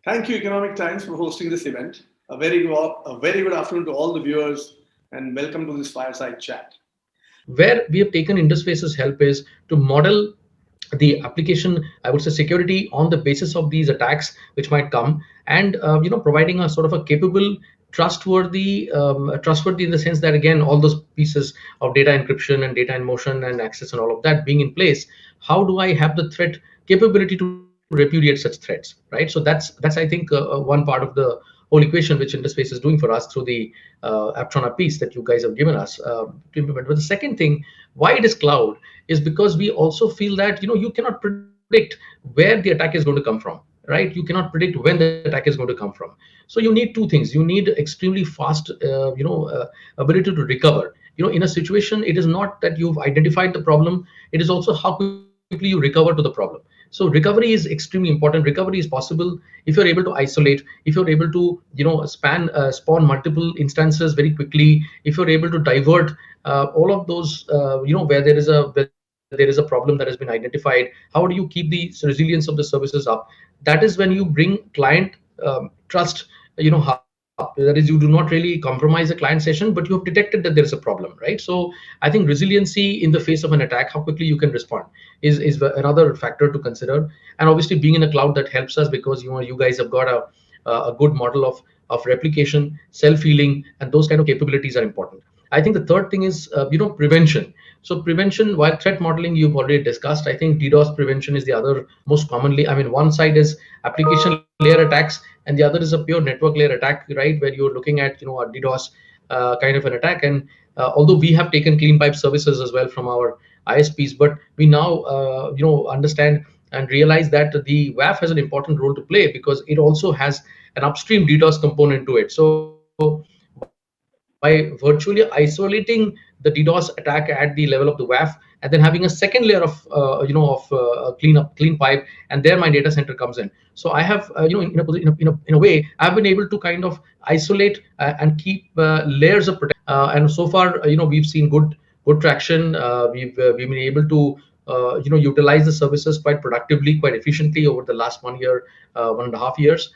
Thank you, Economic Times, for hosting this event. A very good afternoon to all the viewers, and welcome to this fireside chat. Where we have taken Indusface's help is to model the application, I would say, security on the basis of these attacks which might come, and providing a sort of a capable, trustworthy in the sense that, again, all those pieces of data encryption and data in motion and access and all of that being in place, how do I have the threat capability to repudiate such threats, right? So that's I think one part of the whole equation which Indusface is doing for us through the Aptrona piece that you guys have given us to implement. But the second thing, why it is cloud, is because we also feel that you cannot predict where the attack is going to come from, right? You cannot predict when the attack is going to come from. So you need two things. You need extremely fast ability to recover. In a situation, it is not that you've identified the problem, it is also how quickly you recover to the problem. So recovery is extremely important. Recovery is possible if you're able to isolate, if you're able to spawn multiple instances very quickly, if you're able to divert all of those where there is a problem that has been identified. How do you keep the resilience of the services up? That is when you bring client trust up. That is, you do not really compromise a client session, but you have detected that there is a problem, right? So I think resiliency in the face of an attack, how quickly you can respond, is another factor to consider. And obviously, being in a cloud, that helps us because you guys have got a good model of replication, self-healing, and those kind of capabilities are important. I think the third thing is prevention. So prevention, while threat modeling you've already discussed, I think DDoS prevention is the other most commonly. I mean, one side is application layer attacks, and the other is a pure network layer attack, right, where you're looking at a DDoS kind of an attack. And although we have taken clean pipe services as well from our ISPs, but we now understand and realize that the WAF has an important role to play because it also has an upstream DDoS component to it. So by virtually isolating the DDoS attack at the level of the WAF, and then having a second layer of clean pipe, and there my data center comes in. So I have in a way I've been able to kind of isolate and keep layers of protection. And so far, we've seen good traction. We've been able to utilize the services quite productively, quite efficiently over the last 1 year, 1.5 years.